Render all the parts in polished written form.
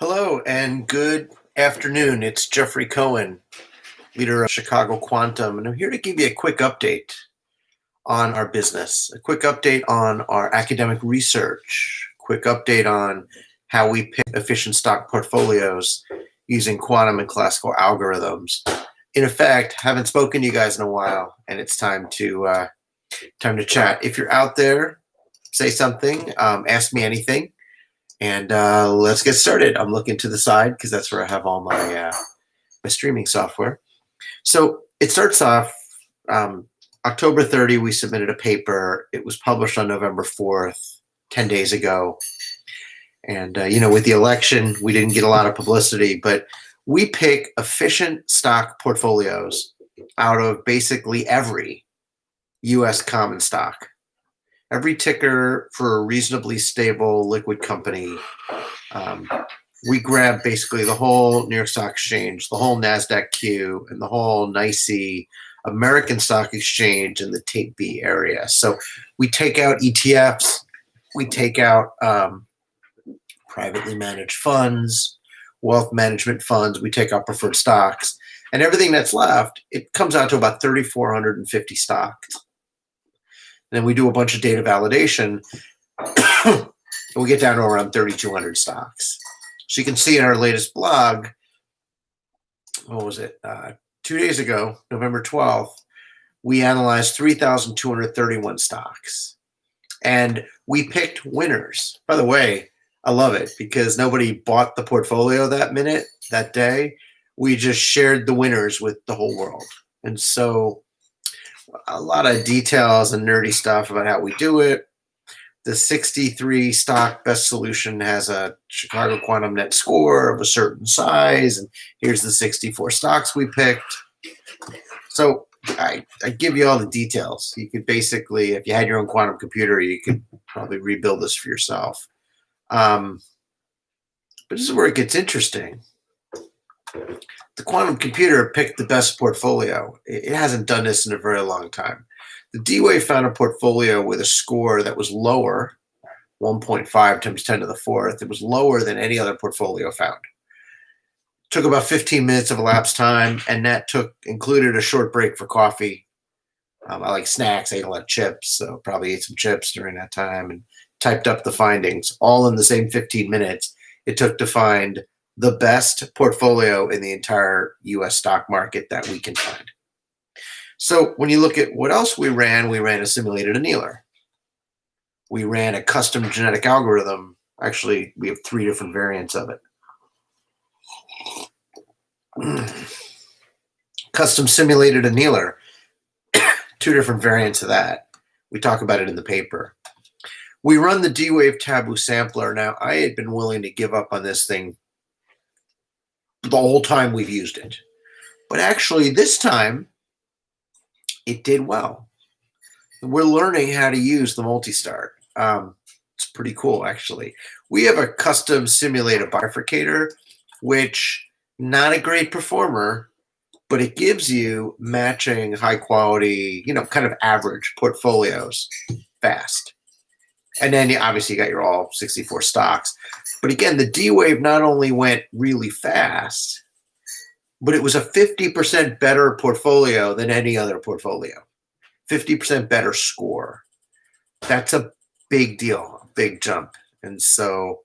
Hello and good afternoon. It's Jeffrey Cohen, leader of Chicago Quantum, and I'm here to give you a quick update on our business, a quick update on our academic research, quick update on how we pick efficient stock portfolios using quantum and classical algorithms. In effect, haven't spoken to you guys in a while, and it's time to chat. If you're out there, say something, ask me anything. And let's get started. I'm looking to the side because that's where I have all my streaming software. So it starts off October 30. We submitted a paper. It was published on November 4th, 10 days ago. And with the election, we didn't get a lot of publicity, but we pick efficient stock portfolios out of basically every U.S. common stock. Every ticker for a reasonably stable liquid company. We grab basically the whole New York Stock Exchange, the whole NASDAQ Q, and the whole NYSE American Stock Exchange in the Tape B area. So we take out ETFs, we take out privately managed funds, wealth management funds, we take out preferred stocks, and everything that's left, it comes out to about 3,450 stocks. And then we do a bunch of data validation, and we get down to around 3,200 stocks. So you can see in our latest blog, what was it? 2 days ago, November 12th, we analyzed 3,231 stocks. And we picked winners. By the way, I love it because nobody bought the portfolio that day. We just shared the winners with the whole world. And so a lot of details and nerdy stuff about how we do it. The 63 stock best solution has a Chicago Quantum net score of a certain size, and here's the 64 stocks we picked. So I give you all the details. You could basically, if you had your own quantum computer, you could probably rebuild this for yourself. But this is where it gets interesting. The quantum computer picked the best portfolio. It hasn't done this in a very long time. The D-Wave found a portfolio with a score that was lower, 1.5 times 10 to the fourth. It was lower than any other portfolio found. It took about 15 minutes of elapsed time, and that included a short break for coffee. I like snacks. I ate a lot of chips, so probably ate some chips during that time and typed up the findings, all in the same 15 minutes it took to find the best portfolio in the entire U.S. stock market that we can find. So when you look at what else we ran a simulated annealer. We ran a custom genetic algorithm. Actually, we have 3 different variants of it. Custom simulated annealer, 2 different variants of that. We talk about it in the paper. We run the D-Wave Taboo Sampler. Now, I had been willing to give up on this thing the whole time we've used it. But actually, this time, it did well. We're learning how to use the multi-start. It's pretty cool, actually. We have a custom simulated bifurcator, which not a great performer, but it gives you matching high quality, kind of average portfolios fast. And then obviously you got your all 64 stocks. But again, the D-Wave not only went really fast, but it was a 50% better portfolio than any other portfolio. 50% better score. That's a big deal, a big jump. And so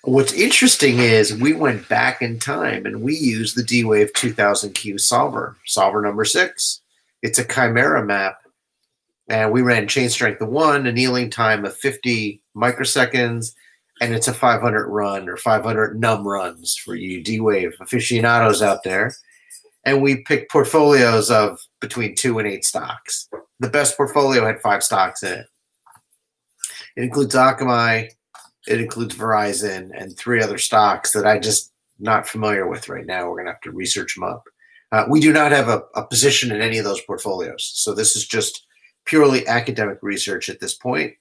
what's interesting is we went back in time and we used the D-Wave 2000Q solver number 6. It's a chimera map. And we ran chain strength of 1, annealing time of 50 microseconds, and it's a 500 run or 500 num runs for you D-Wave aficionados out there. And we picked portfolios of between 2 and 8 stocks. The best portfolio had 5 stocks in it. It includes Akamai, it includes Verizon, and 3 other stocks that I just not familiar with right now. We're going to have to research them up. We do not have a position in any of those portfolios. So this is just purely academic research at this point.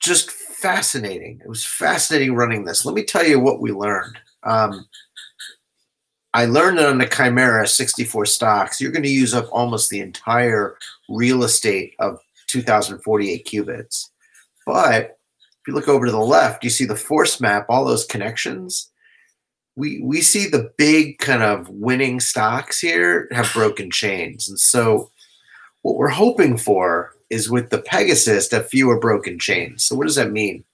Just fascinating. It was fascinating running this. Let me tell you what we learned. I learned that on the Chimera 64 stocks, you're going to use up almost the entire real estate of 2048 qubits. But If you look over to the left, you see the force map, all those connections. We see the big kind of winning stocks here have broken chains. And so what we're hoping for is with the Pegasus to have fewer broken chains. So what does that mean?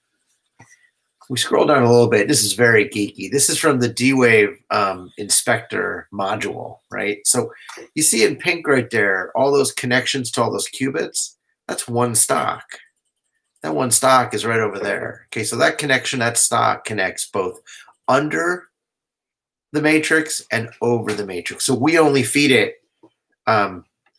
We scroll down a little bit. This is very geeky. This is from the D-Wave inspector module, right? So you see in pink right there, all those connections to all those qubits, that's one stock. That one stock is right over there. Okay, so that connection, that stock connects both under the matrix and over the matrix. So we only feed it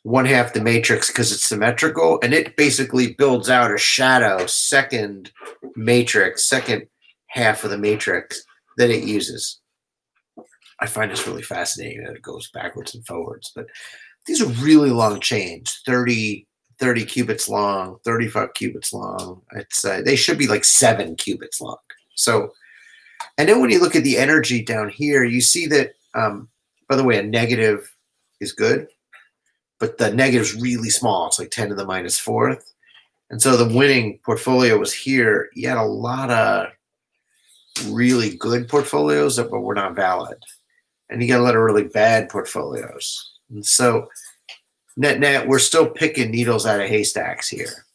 one half the matrix because it's symmetrical, and it basically builds out a shadow second matrix, second half of the matrix that it uses. I find this really fascinating that it goes backwards and forwards, but these are really long chains, 30 qubits long, 35 qubits long. It's they should be like 7 qubits long. So, and then when you look at the energy down here, you see that, by the way, a negative is good, but the negative is really small. It's like 10 to the minus fourth. And so the winning portfolio was here. You had a lot of really good portfolios that were not valid. And you got a lot of really bad portfolios. And so net, we're still picking needles out of haystacks here.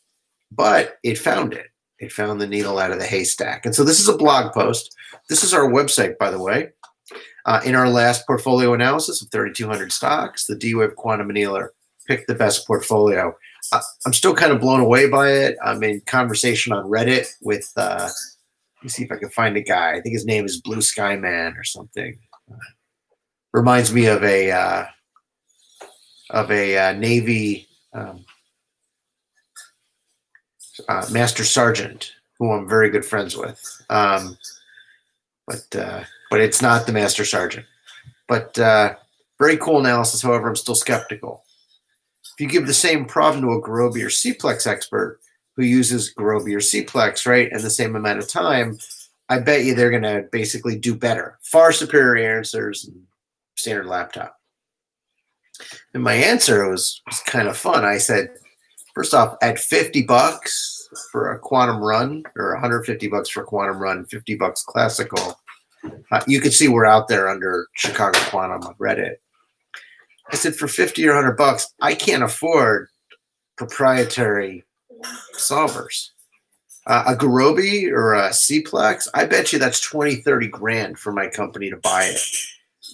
But it found it. It found the needle out of the haystack. And so this is a blog post. This is our website, by the way. In our last portfolio analysis of 3,200 stocks, the D-Wave Quantum Annealer picked the best portfolio. I'm still kind of blown away by it. I'm in conversation on Reddit with, let me see if I can find a guy. I think his name is Blue Sky Man or something. Reminds me of a Navy Master Sergeant who I'm very good friends with. But it's not the Master Sergeant. But very cool analysis. However, I'm still skeptical. If you give the same problem to a Gurobi or Cplex expert who uses Gurobi or Cplex, right, in the same amount of time, I bet you they're going to basically do better. Far superior answers than standard laptop. And my answer was kind of fun. I said, first off, at $50 for a quantum run, or $150 for a quantum run, $50 classical, you can see we're out there under Chicago Quantum on Reddit. I said, for $50 or $100, I can't afford proprietary solvers. A Gurobi or a Cplex, I bet you that's 20, 30 grand for my company to buy it.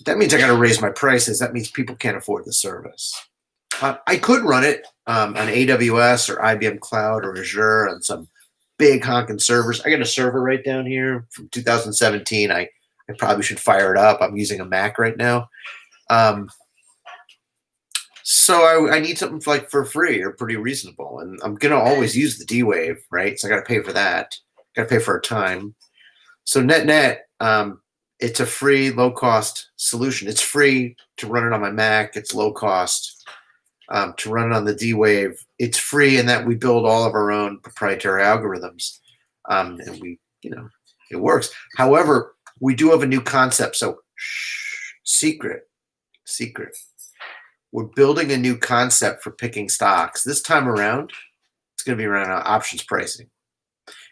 That means I got to raise my prices. That means people can't afford the service. I could run it on AWS or IBM Cloud or Azure on some big honking servers. I got a server right down here from 2017. I probably should fire it up. I'm using a Mac right now. So I need something for free or pretty reasonable. And I'm going to always use the D-Wave, right? So I got to pay for that. Got to pay for a time. So net, it's a free, low-cost solution. It's free to run it on my Mac. It's low-cost to run it on the D-Wave. It's free in that we build all of our own proprietary algorithms. And it works. However, we do have a new concept. So secret. We're building a new concept for picking stocks. This time around, it's going to be around options pricing.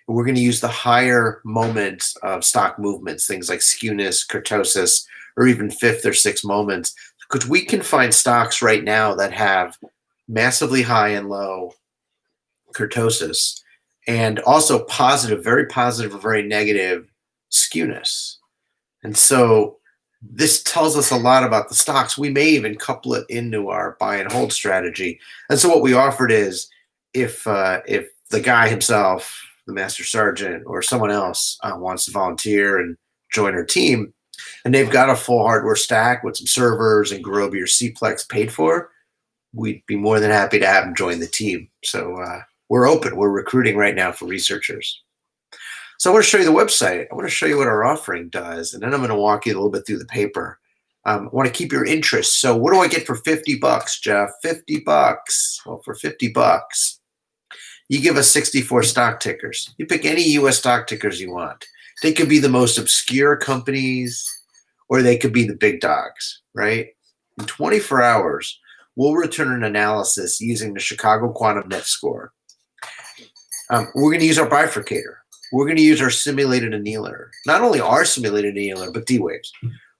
And we're going to use the higher moments of stock movements, things like skewness, kurtosis, or even fifth or sixth moments, because we can find stocks right now that have massively high and low kurtosis, and also positive, very positive or very negative skewness. And so this tells us a lot about the stocks. We may even couple it into our buy and hold strategy. And so what we offered is if the guy himself, the Master Sergeant, or someone else wants to volunteer and join our team, and they've got a full hardware stack with some servers and Gurobi or Cplex paid for, we'd be more than happy to have them join the team. So we're open. We're recruiting right now for researchers. So I want to show you the website. I want to show you what our offering does, and then I'm going to walk you a little bit through the paper. I want to keep your interest. So what do I get for $50, Jeff? $50. Well, for $50, you give us 64 stock tickers. You pick any U.S. stock tickers you want. They could be the most obscure companies, or they could be the big dogs, right? In 24 hours, we'll return an analysis using the Chicago Quantum Net Score. We're going to use our bifurcator. we're going to use our simulated annealer. Not only our simulated annealer, but D-Waves.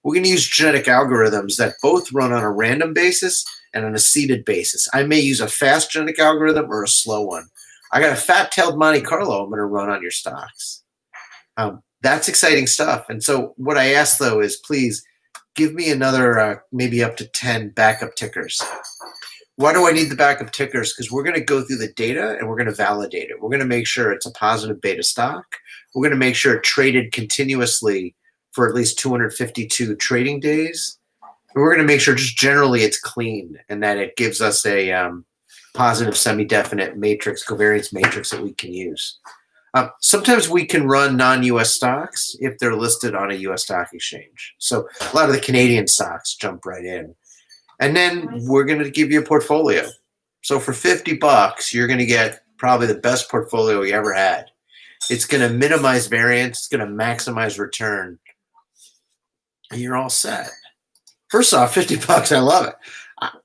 We're going to use genetic algorithms that both run on a random basis and on a seeded basis. I may use a fast genetic algorithm or a slow one. I got a fat-tailed Monte Carlo I'm going to run on your stocks. That's exciting stuff. And so what I ask, though, is please give me another maybe up to 10 backup tickers. Why do I need the backup tickers? Because we're going to go through the data and we're going to validate it. We're going to make sure it's a positive beta stock. We're going to make sure it traded continuously for at least 252 trading days. And we're going to make sure just generally it's clean and that it gives us a positive semi-definite matrix, covariance matrix that we can use. Sometimes we can run non-US stocks if they're listed on a US stock exchange. So a lot of the Canadian stocks jump right in. And then we're going to give you a portfolio. So for $50, you're going to get probably the best portfolio you ever had. It's going to minimize variance. It's going to maximize return. And you're all set. First off, $50, I love it.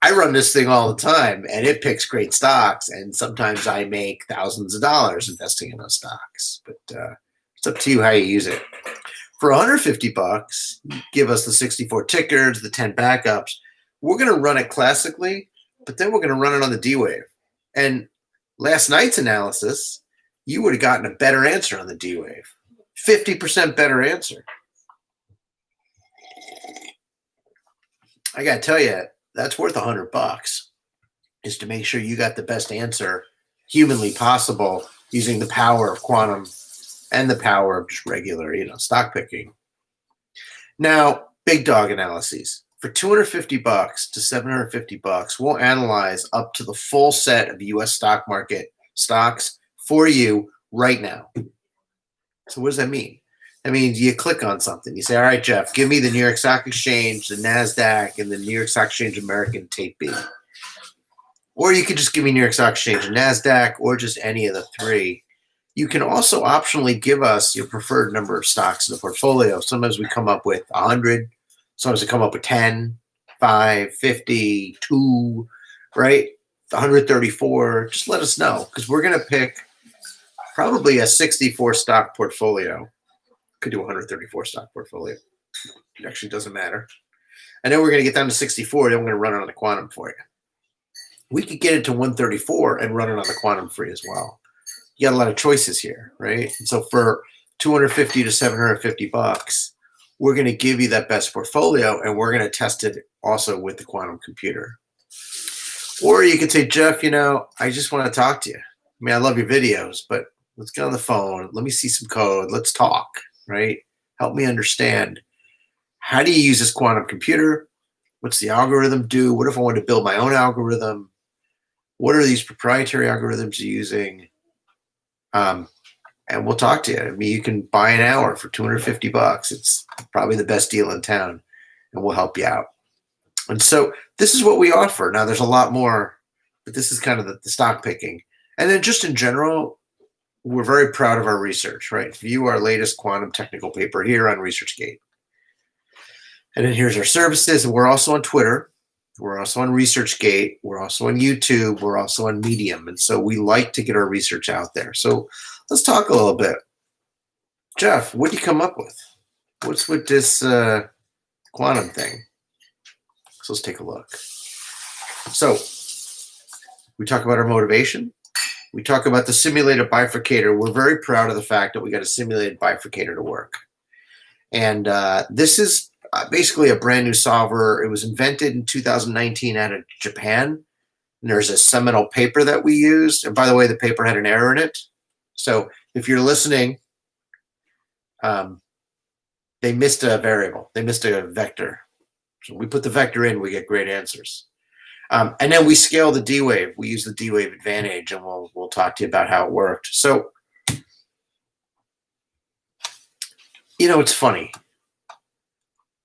I run this thing all the time, and it picks great stocks, and sometimes I make thousands of dollars investing in those stocks. But it's up to you how you use it. For $150, give us the 64 tickers, the 10 backups. We're going to run it classically, but then we're going to run it on the D-Wave. And last night's analysis, you would have gotten a better answer on the D-Wave. 50% better answer. I got to tell you, that's worth $100, is to make sure you got the best answer humanly possible using the power of quantum and the power of just regular, stock picking. Now, big dog analyses. For $250 to $750, we'll analyze up to the full set of U.S. stock market stocks for you right now. So what does that mean? That means you click on something. You say, all right, Jeff, give me the New York Stock Exchange, the NASDAQ, and the New York Stock Exchange American Tape B. Or you could just give me New York Stock Exchange and NASDAQ, or just any of the three. You can also optionally give us your preferred number of stocks in the portfolio. Sometimes we come up with 100. Sometimes we come up with 10, 5, 50, 2, right? 134. Just let us know, because we're going to pick probably a 64 stock portfolio. Could do a 134 stock portfolio. It actually doesn't matter. And then we're going to get down to 64. Then we're going to run it on the quantum for you. We could get it to 134 and run it on the quantum free as well. You got a lot of choices here, right? And so for $250 to $750, we're going to give you that best portfolio, and we're going to test it also with the quantum computer. Or you could say, Jeff, I just want to talk to you. I mean, I love your videos, but let's get on the phone. Let me see some code. Let's talk, right? Help me understand. How do you use this quantum computer? What's the algorithm do? What if I want to build my own algorithm? What are these proprietary algorithms you're using? And we'll talk to you. I mean, you can buy an hour for $250. It's probably the best deal in town, and we'll help you out. And so this is what we offer. Now, there's a lot more, but this is kind of the stock picking. And then just in general, we're very proud of our research, right? View our latest quantum technical paper here on ResearchGate. And then here's our services. And we're also on Twitter. We're also on ResearchGate. We're also on YouTube. We're also on Medium. And so we like to get our research out there. So let's talk a little bit. Jeff, what did you come up with? What's with this quantum thing? So let's take a look. So we talk about our motivation. We talk about the simulated bifurcator. We're very proud of the fact that we got a simulated bifurcator to work. And this is basically a brand new solver. It was invented in 2019 out of Japan. And there's a seminal paper that we used. And by the way, the paper had an error in it. So if you're listening, they missed a variable. They missed a vector. So we put the vector in, we get great answers. And then we scale the D-Wave. We use the D-Wave advantage, and we'll talk to you about how it worked. So, it's funny.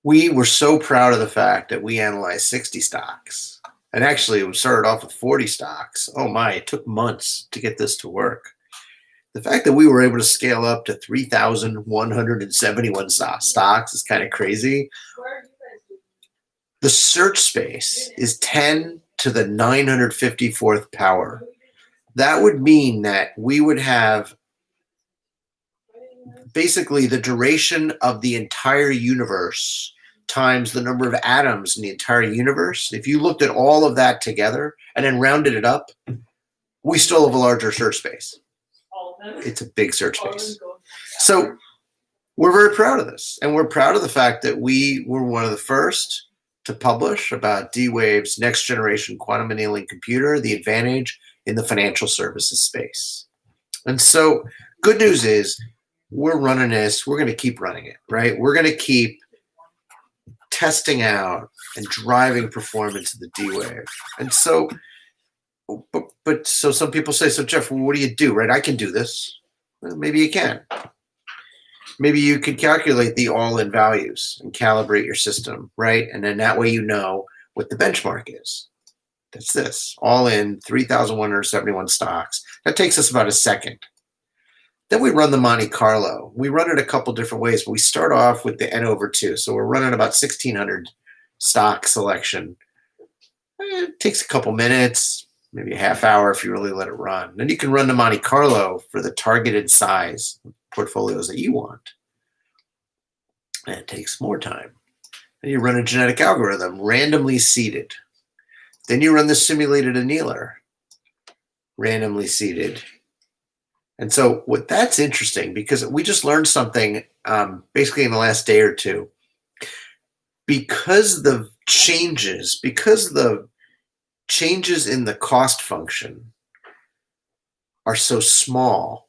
We were so proud of the fact that we analyzed 60 stocks. And actually, we started off with 40 stocks. Oh my, it took months to get this to work. The fact that we were able to scale up to 3,171 stocks is kind of crazy. The search space is 10 to the 954th power. That would mean that we would have basically the duration of the entire universe times the number of atoms in the entire universe. If you looked at all of that together and then rounded it up, we still have a larger search space. It's a big search space. So we're very proud of this. And we're proud of the fact that we were one of the first to publish about D-Wave's next generation quantum annealing computer, the advantage in the financial services space. And so good news is we're running this. We're going to keep running it, right? We're going to keep testing out and driving performance of the D-Wave. And so, but so some people say, so Jeff, well, what do you do, right? I can do this. Well, maybe you can. Maybe you can calculate the all-in values and calibrate your system, right? And then that way you know what the benchmark is. That's this, all in 3,171 stocks. That takes us about a second. Then we run the Monte Carlo. We run it a couple different ways, but we start off with the N/2. So we're running about 1,600 stock selection. It takes a couple minutes, maybe a half hour if you really let it run. Then you can run the Monte Carlo for the targeted size portfolios that you want. And it takes more time. Then you run a genetic algorithm, randomly seeded. Then you run the simulated annealer, randomly seeded. And so that's interesting because we just learned something basically in the last day or two. Because the changes in the cost function are so small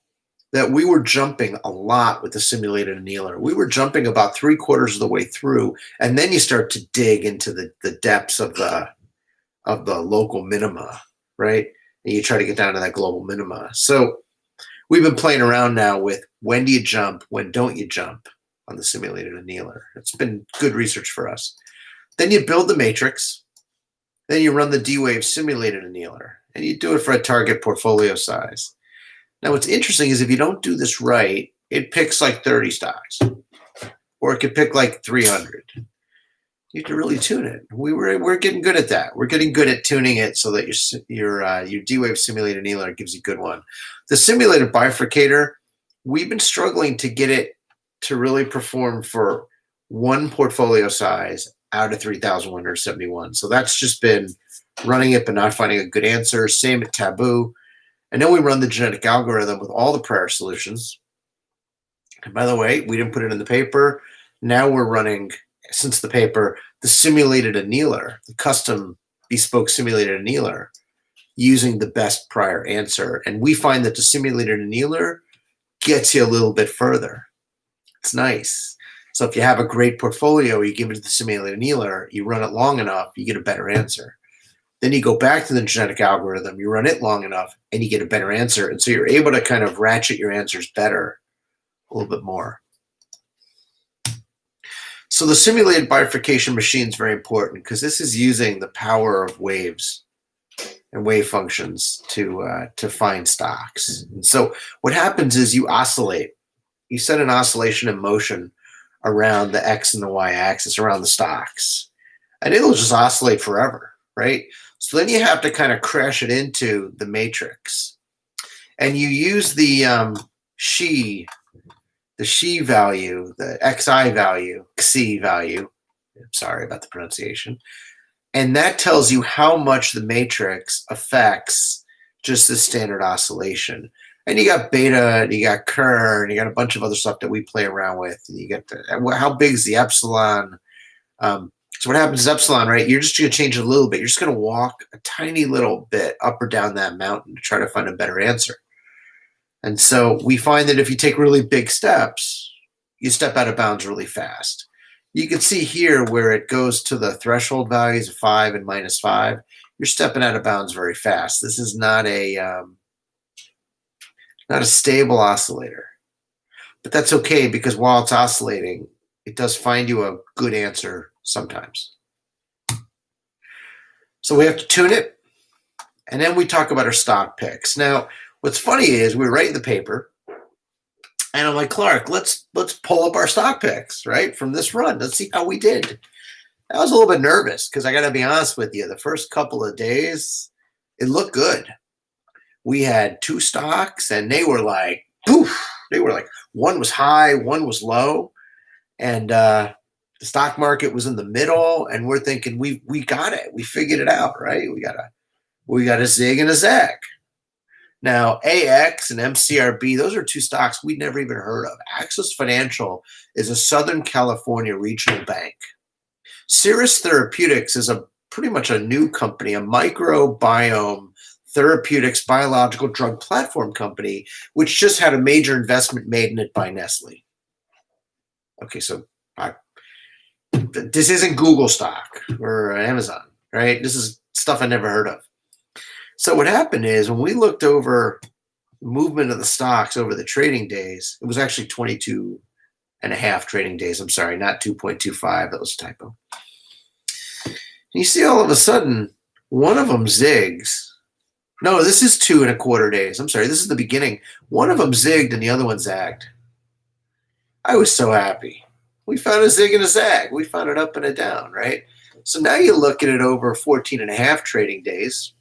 that we were jumping a lot with the simulated annealer. We were jumping about 3/4 of the way through, and then you start to dig into the depths of the local minima, right? And you try to get down to that global minima. So we've been playing around now with when do you jump, when don't you jump on the simulated annealer. It's been good research for us. Then you build the matrix. Then you run the D-Wave simulated annealer, and you do it for a target portfolio size. Now, what's interesting is if you don't do this right, it picks like 30 stocks, or it could pick like 300. You have to really tune it. We're getting good at that. We're getting good at tuning it so that your D-Wave simulated annealer gives you a good one. The simulated bifurcator, we've been struggling to get it to really perform for one portfolio size out of 3,171. So that's just been running it but not finding a good answer. Same at Taboo. And then we run the genetic algorithm with all the prior solutions. And by the way, we didn't put it in the paper. Now we're running, since the paper, the simulated annealer, the custom bespoke simulated annealer, using the best prior answer. And we find that the simulated annealer gets you a little bit further. It's nice. So if you have a great portfolio, you give it to the simulated annealer, you run it long enough, you get a better answer. Then you go back to the genetic algorithm, you run it long enough, and you get a better answer. And so you're able to kind of ratchet your answers better, a little bit more. So the simulated bifurcation machine is very important because this is using the power of waves and wave functions to find stocks. And so what happens is you oscillate. You set an oscillation in motion around the X and the Y axis, around the stocks. And it'll just oscillate forever, right? So then you have to kind of crash it into the matrix. And you use the Xi value, the Xi value, Xi value. I'm sorry about the pronunciation. And that tells you how much the matrix affects just the standard oscillation. And you got beta, and you got Kerr, and you got a bunch of other stuff that we play around with. And you get how big is the epsilon? So what happens is epsilon, right? You're just going to change it a little bit. You're just going to walk a tiny little bit up or down that mountain to try to find a better answer. And so we find that if you take really big steps, you step out of bounds really fast. You can see here where it goes to the threshold values of 5 and -5. You're stepping out of bounds very fast. This is not a stable oscillator. But that's okay because while it's oscillating, it does find you a good answer sometimes. So we have to tune it. And then we talk about our stock picks. Now, what's funny is we're writing the paper, and I'm like, Clark, let's pull up our stock picks, right, from this run. Let's see how we did. I was a little bit nervous because I got to be honest with you. The first couple of days, it looked good. We had 2 stocks, and they were like, poof, They were like, one was high, one was low, and the stock market was in the middle. And we're thinking, we got it, we figured it out, right? We got a zig and a zag. Now, AX and MCRB, those are two stocks we'd never even heard of. Axis Financial is a Southern California regional bank. Cirrus Therapeutics is a pretty much a new company, a microbiome therapeutics biological drug platform company, which just had a major investment made in it by Nestle. Okay, so this isn't Google stock or Amazon, right? This is stuff I never heard of. So what happened is when we looked over the movement of the stocks over the trading days, it was actually 22 and a half trading days. I'm sorry, not 2.25. That was a typo. And you see all of a sudden, one of them zigs. No, this is 2.25 days. I'm sorry, this is the beginning. One of them zigged and the other one zagged. I was so happy. We found a zig and a zag. We found it up and a down, right? So now you look at it over 14 and a half trading days.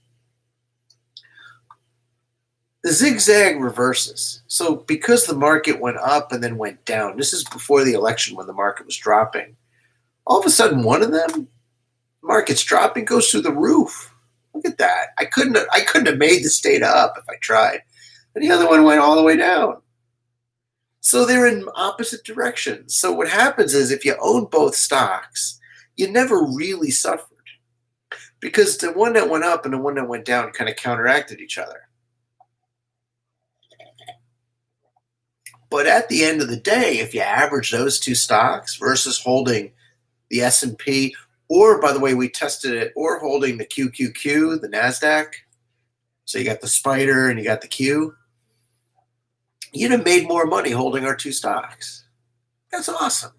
The zigzag reverses. So because the market went up and then went down, this is before the election when the market was dropping. All of a sudden, one of them, market's dropping, goes through the roof. Look at that. I couldn't have made this data up if I tried. And the other one went all the way down. So they're in opposite directions. So what happens is if you own both stocks, you never really suffered because the one that went up and the one that went down kind of counteracted each other. But at the end of the day, if you average those two stocks versus holding the S&P, or by the way, we tested it, or holding the QQQ, the NASDAQ, so you got the spider and you got the Q, you'd have made more money holding our two stocks. That's awesome.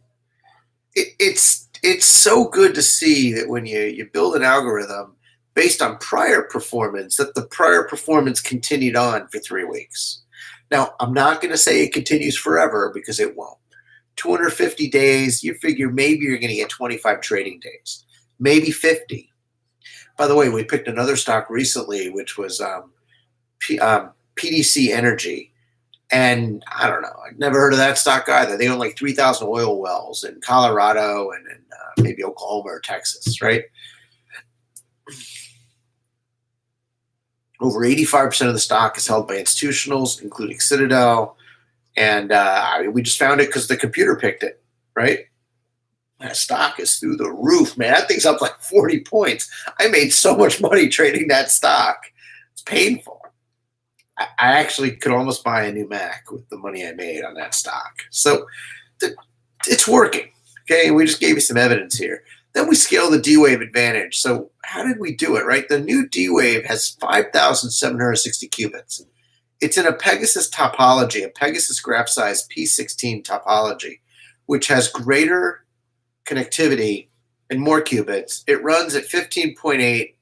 It's so good to see that when you build an algorithm based on prior performance, that the prior performance continued on for 3 weeks. Now, I'm not going to say it continues forever because it won't. 250 days, you figure maybe you're going to get 25 trading days, maybe 50. By the way, we picked another stock recently, which was PDC Energy. And I don't know, I've never heard of that stock either. They own like 3,000 oil wells in Colorado and in maybe Oklahoma or Texas, right? Over 85% of the stock is held by institutionals, including Citadel. And we just found it because the computer picked it, right? That stock is through the roof, man. That thing's up like 40 points. I made so much money trading that stock. It's painful. I actually could almost buy a new Mac with the money I made on that stock. So it's working, okay? We just gave you some evidence here. Then we scale the D-Wave advantage. So how did we do it, right? The new D-Wave has 5,760 qubits. It's in a Pegasus topology, a Pegasus graph size P16 topology, which has greater connectivity and more qubits. It runs at 15.8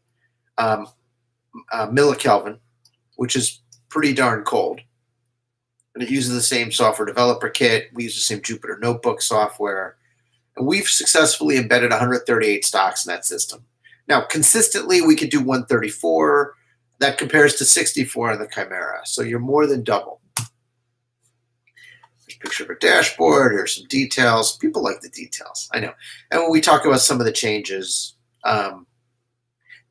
millikelvin, which is pretty darn cold. And it uses the same software developer kit. We use the same Jupyter Notebook software. And we've successfully embedded 138 stocks in that system. Now, consistently, we could do 134. That compares to 64 on the Chimera. So you're more than double. There's a picture of a dashboard. Here's some details. People like the details, I know. And when we talk about some of the changes,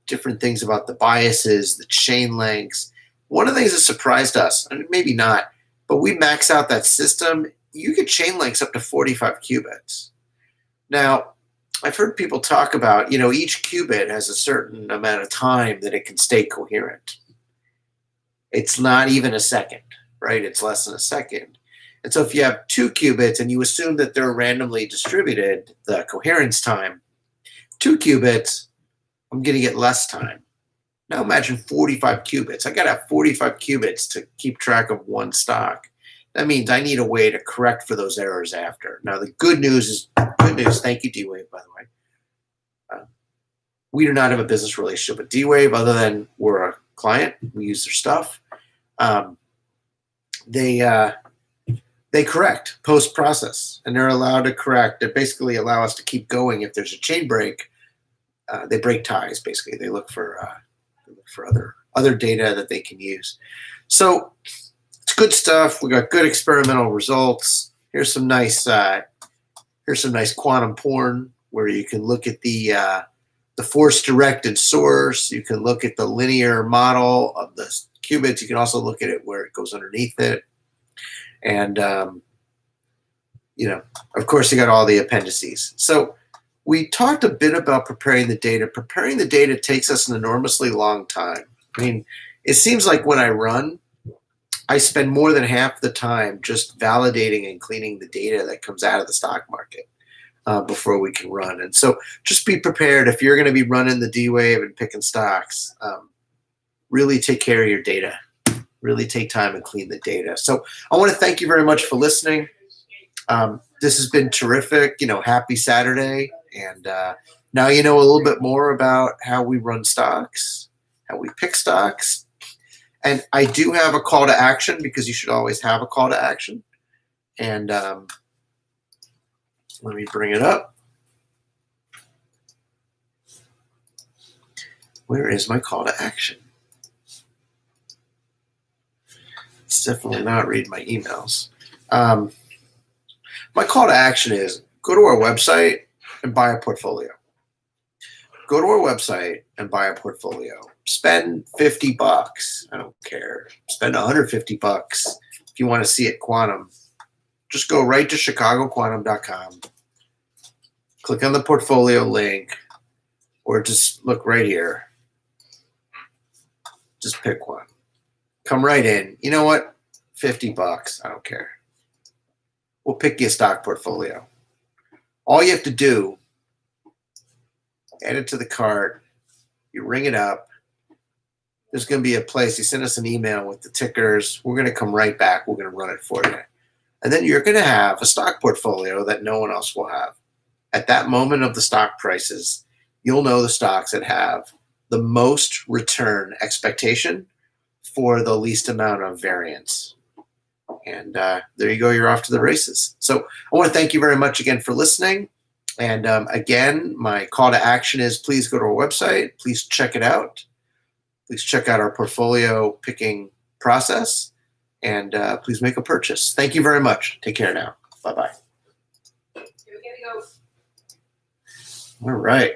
different things about the biases, the chain lengths, one of the things that surprised us, and maybe not, but we max out that system. You get chain lengths up to 45 qubits. Now, I've heard people talk about, each qubit has a certain amount of time that it can stay coherent. It's not even a second, right? It's less than a second. And so if you have 2 qubits and you assume that they're randomly distributed, the coherence time, 2 qubits, I'm going to get less time. Now imagine 45 qubits. I got to have 45 qubits to keep track of one stock. That means I need a way to correct for those errors after. Now, the good news. Thank you, D-Wave, by the way. We do not have a business relationship with D-Wave other than we're a client. We use their stuff. They correct post-process, and they're allowed to correct. They basically allow us to keep going if there's a chain break. They break ties, basically. They look for other data that they can use. So It's good stuff. We got good experimental results. Here's some nice quantum porn where you can look at the force-directed source. You can look at the linear model of the qubits. You can also look at it where it goes underneath it. And, of course, you got all the appendices. So we talked a bit about preparing the data. Preparing the data takes us an enormously long time. I mean, it seems like when I run, I spend more than half the time just validating and cleaning the data that comes out of the stock market before we can run. And so just be prepared if you're going to be running the D-Wave and picking stocks. Really take care of your data. Really take time and clean the data. So I want to thank you very much for listening. This has been terrific. Happy Saturday. And now you know a little bit more about how we run stocks, how we pick stocks. And I do have a call to action because you should always have a call to action. And let me bring it up. Where is my call to action? It's definitely not read my emails. My call to action is go to our website and buy a portfolio. Go to our website and buy a portfolio. Spend $50. I don't care. Spend $150 if you want to see it quantum. Just go right to chicagoquantum.com. Click on the portfolio link, or just look right here. Just pick one. Come right in. You know what? $50. I don't care. We'll pick you a stock portfolio. All you have to do, add it to the cart. You ring it up. There's going to be a place. You send us an email with the tickers. We're going to come right back. We're going to run it for you. And then you're going to have a stock portfolio that no one else will have. At that moment of the stock prices, you'll know the stocks that have the most return expectation for the least amount of variance. And there you go. You're off to the races. So I want to thank you very much again for listening. And again, my call to action is please go to our website. Please check it out. Please check out our portfolio picking process. And please make a purchase. Thank you very much. Take care now. Bye-bye. All right.